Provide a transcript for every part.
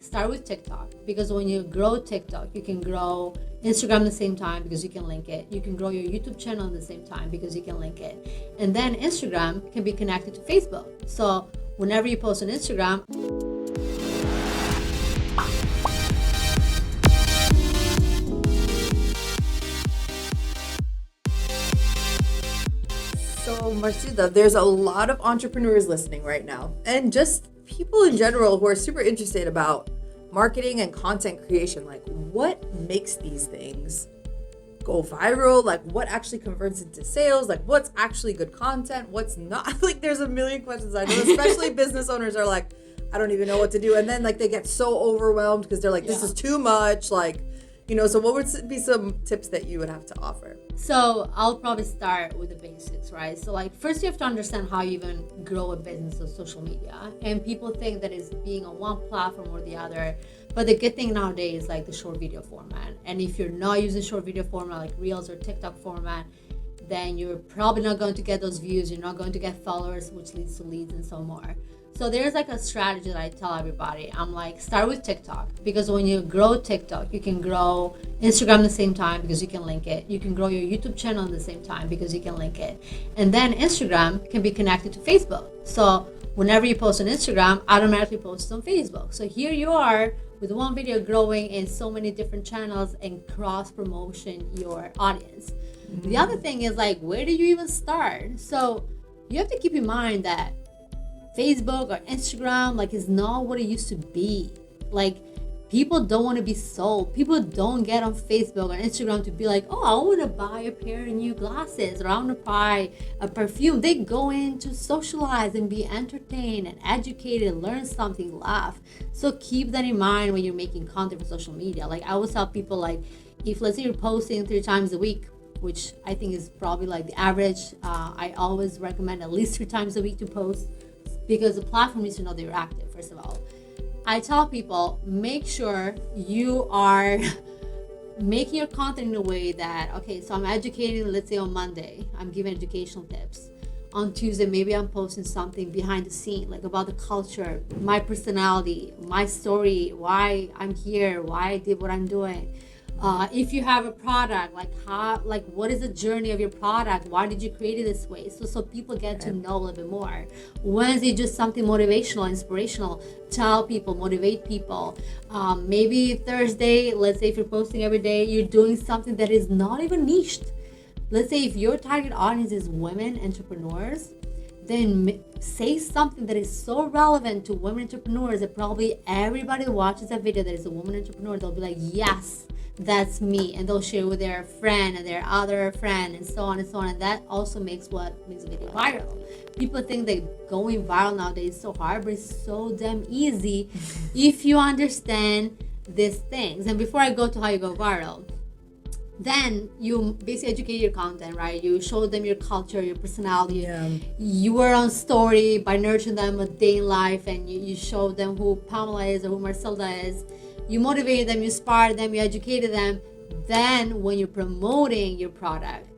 start with TikTok, because when you grow TikTok, you can grow Instagram at the same time because you can link it. You can grow your YouTube channel at the same time because you can link it. And then Instagram can be connected to Facebook. So whenever you post on Instagram, So Marsilda, there's a lot of entrepreneurs listening right now, and just people in general who are super interested about marketing and content creation. Like, what makes these things go viral? Like, what actually converts into sales? Like, what's actually good content? What's not? Like, there's a million questions I know, especially business owners are like, I don't even know what to do. And then like they get so overwhelmed because they're like, this is too much. Like, you know, so what would be some tips that you would have to offer? So I'll probably start with the basics, right? So like first you have to understand how you even grow a business on social media. And people think that it's being on one platform or the other. But the good thing nowadays is like the short video format. And if you're not using short video format like Reels or TikTok format, then you're probably not going to get those views. You're not going to get followers, which leads to leads and so more. So there's like a strategy that I tell everybody. I'm like, start with TikTok, because when you grow TikTok, you can grow Instagram at the same time because you can link it. You can grow your YouTube channel at the same time because you can link it. And then Instagram can be connected to Facebook. So whenever you post on Instagram, automatically post on Facebook. So here you are with one video growing in so many different channels and cross promotion your audience. Mm-hmm. The other thing is like, where do you even start? So you have to keep in mind that Facebook or Instagram like is not what it used to be. Like, people don't want to be sold. People don't get on Facebook or Instagram to be like, oh, I want to buy a pair of new glasses, or I want to buy a perfume. They go in to socialize and be entertained and educated, learn something, laugh. So keep that in mind when you're making content for social media. Like, I always tell people, like, if let's say you're posting 3 times a week, which I think is probably like the average, I always recommend at least 3 times a week to post, because the platform needs to know that you're active, first of all. I tell people, make sure you are making your content in a way that, okay, so I'm educating, let's say on Monday, I'm giving educational tips. On Tuesday, maybe I'm posting something behind the scene, like about the culture, my personality, my story, why I'm here, why I did what I'm doing. If you have a product, like what is the journey of your product? Why did you create it this way? So people get to know a little bit more. Wednesday, just something motivational, inspirational. Tell people, motivate people. Maybe Thursday, let's say if you're posting every day, you're doing something that is not even niched. Let's say if your target audience is women entrepreneurs, then say something that is so relevant to women entrepreneurs that probably everybody who watches that video that is a woman entrepreneur, they'll be like, yes, that's me, and they'll share with their friend and their other friend and so on and so on. And that also makes a video viral. People think that going viral nowadays is so hard, but it's so damn easy if you understand these things. And before I go to how you go viral, then you basically educate your content, right? You show them your culture, your personality. Yeah. You are on story by nurturing them a day in life, and you show them who Pamela is or who Marsilda is. You motivated them, you inspired them, you educated them. Then when you're promoting your product,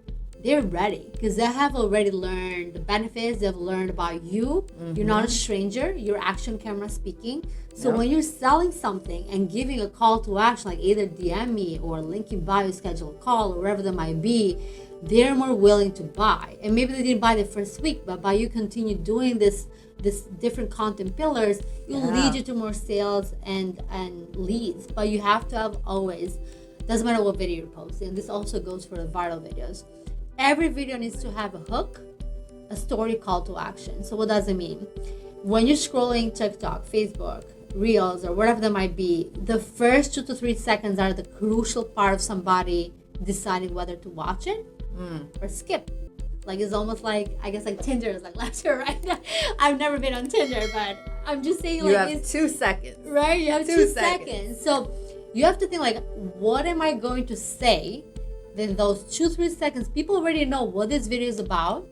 they're ready because they have already learned the benefits. They've learned about you. Mm-hmm. You're not a stranger. You're action camera speaking. So when you're selling something and giving a call to action, like either DM me or link in bio, schedule a call, or wherever that might be, they're more willing to buy. And maybe they didn't buy the first week, but by you continue doing this different content pillars, it'll lead you to more sales and leads. But you have to have always, doesn't matter what video you're posting, and this also goes for the viral videos, every video needs to have a hook, a story, call to action. So what does it mean? When you're scrolling TikTok, Facebook, Reels, or whatever that might be, the first 2 to 3 seconds are the crucial part of somebody deciding whether to watch it or skip. Like, it's almost like, I guess, like Tinder is like left or right. I've never been on Tinder, but I'm just saying, like, you have 2 seconds. Right? You have 2 seconds. So you have to think, like, what am I going to say? Then those 2-3 seconds, people already know what this video is about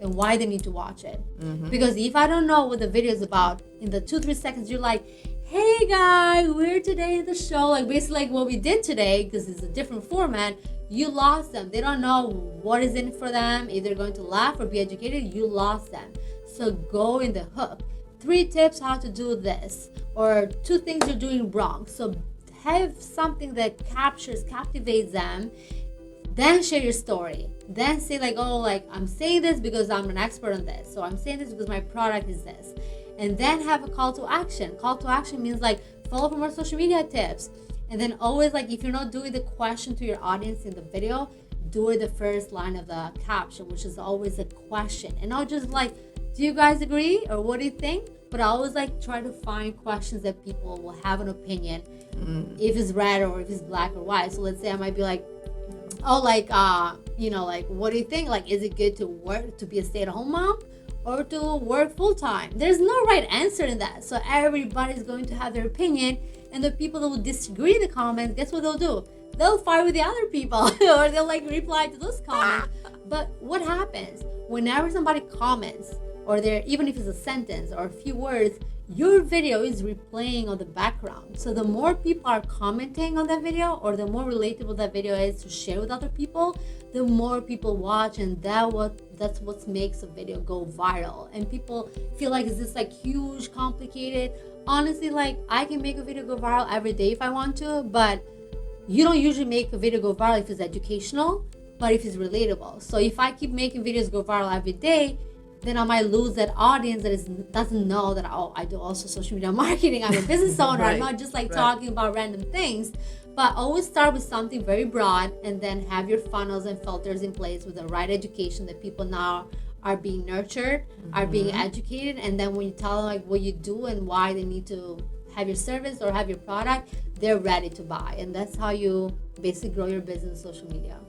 and why they need to watch it. Mm-hmm. Because if I don't know what the video is about, in the 2-3 seconds, you're like, hey guys, we're today at the show. Like, basically like what we did today, because it's a different format, you lost them. They don't know what is in it for them. If they're going to laugh or be educated, you lost them. So go in the hook. 3 tips how to do this, or 2 things you're doing wrong. So have something that captivates them. Then share your story. Then say like, oh, like I'm saying this because I'm an expert on this. So I'm saying this because my product is this. And then have a call to action. Call to action means like follow for more social media tips. And then always, like, if you're not doing the question to your audience in the video, do it the first line of the caption, which is always a question. And not just like, do you guys agree? Or what do you think? But I always like try to find questions that people will have an opinion, if it's red or if it's black or white. So let's say I might be like, oh, like, like, what do you think? Like, is it good to be a stay-at-home mom or to work full-time? There's no right answer in that. So everybody's going to have their opinion. And the people that will disagree in the comments, guess what they'll do? They'll fight with the other people or they'll like reply to those comments. But what happens whenever somebody comments, or even if it's a sentence or a few words, your video is replaying on the background. So the more people are commenting on that video, or the more relatable that video is to share with other people, the more people watch, and that's what makes a video go viral. And people feel like, is this like huge, complicated? Honestly, like, I can make a video go viral every day if I want to, but you don't usually make a video go viral if it's educational, but if it's relatable. So if I keep making videos go viral every day, then I might lose that audience that doesn't know that, oh, I do also social media marketing. I'm a business owner. Right. I'm not just like talking about random things. But always start with something very broad, and then have your funnels and filters in place with the right education that people now are being nurtured, are being educated. And then when you tell them like what you do and why they need to have your service or have your product, they're ready to buy. And that's how you basically grow your business on social media.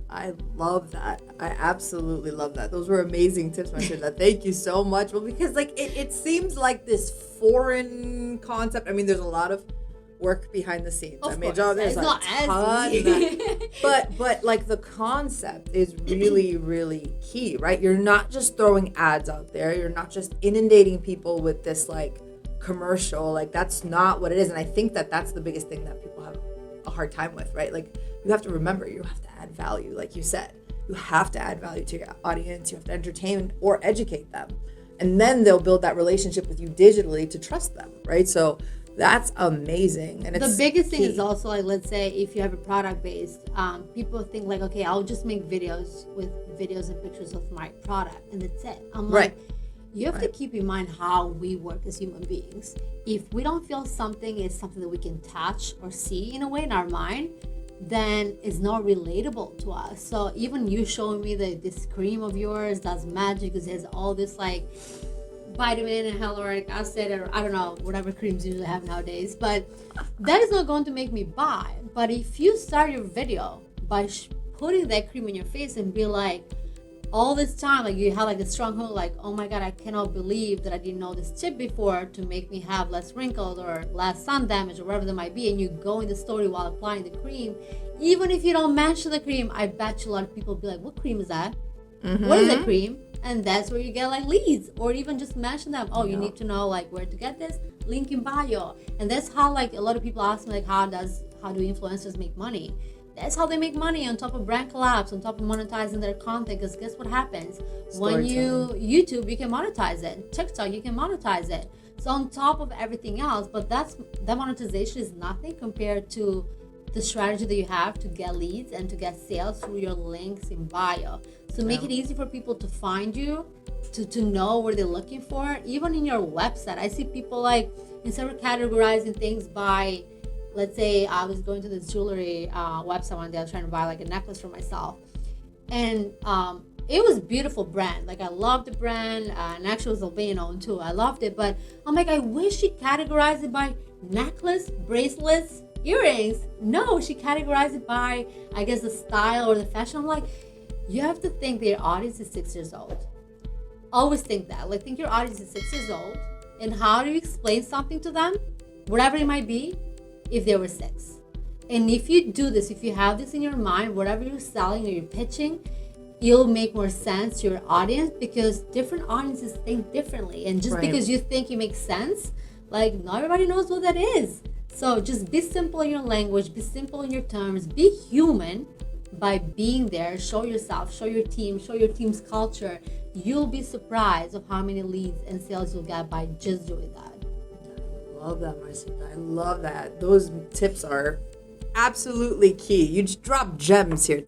I love that. I absolutely love that. Those were amazing tips, Marsilda. Thank you so much. Well, because like it seems like this foreign concept. I mean, there's a lot of work behind the scenes. Of I mean, course. there's It's a not as ton easy. but like the concept is really, really key, right? You're not just throwing ads out there. You're not just inundating people with this like commercial. Like, that's not what it is. And I think that that's the biggest thing that people have a hard time with, right? Like, you have to remember, you have to add value, like you said. You have to add value to your audience. You have to entertain or educate them. And then they'll build that relationship with you digitally to trust them, right? So that's amazing. And it's the biggest thing key. is also like, let's say if you have a product based, people think like, okay, I'll just make videos and pictures of my product and that's it. I'm like, you have to keep in mind how we work as human beings. If we don't feel something is something that we can touch or see in a way in our mind, then it's not relatable to us. So even you showing me this cream of yours does magic because it has all this like vitamin and hyaluronic acid, or I don't know, whatever creams usually have nowadays, but that is not going to make me buy. But if you start your video by putting that cream in your face and be like, all this time, like you have like a stronghold, like, oh my God, I cannot believe that I didn't know this tip before to make me have less wrinkles or less sun damage or whatever that might be, and you go in the story while applying the cream, even if you don't mention the cream, I bet you a lot of people will be like, what cream is that? What is that cream? And that's where you get like leads, or even just mention them. Oh, you need to know like where to get this, link in bio. And that's how like a lot of people ask me like, how do influencers make money? That's how they make money, on top of brand collabs, on top of monetizing their content. Because guess what happens? When YouTube, you can monetize it. TikTok, you can monetize it. So on top of everything else, but that monetization is nothing compared to the strategy that you have to get leads and to get sales through your links in bio. So make it easy for people to find you, to know what they're looking for. Even in your website, I see people like, instead of categorizing things by, let's say I was going to this jewelry website one day, I was trying to buy like a necklace for myself. And it was a beautiful brand. Like I loved the brand, and actually it was Albanian owned too. I loved it, but I'm like, I wish she categorized it by necklace, bracelets, earrings. No, she categorized it by, I guess, the style or the fashion. I'm like, you have to think that your audience is 6 years old. Always think that. Like, think your audience is 6 years old, and how do you explain something to them, whatever it might be, if they were 6? And if you do this, if you have this in your mind, whatever you're selling or you're pitching, it'll make more sense to your audience, because different audiences think differently. And just because you think it makes sense, like, not everybody knows what that is. So just be simple in your language, be simple in your terms, be human by being there. Show yourself, show your team, show your team's culture. you'll be surprised of how many leads and sales you'll get by just doing that. I love that, Marsilda. I love that. Those tips are absolutely key. You just drop gems here.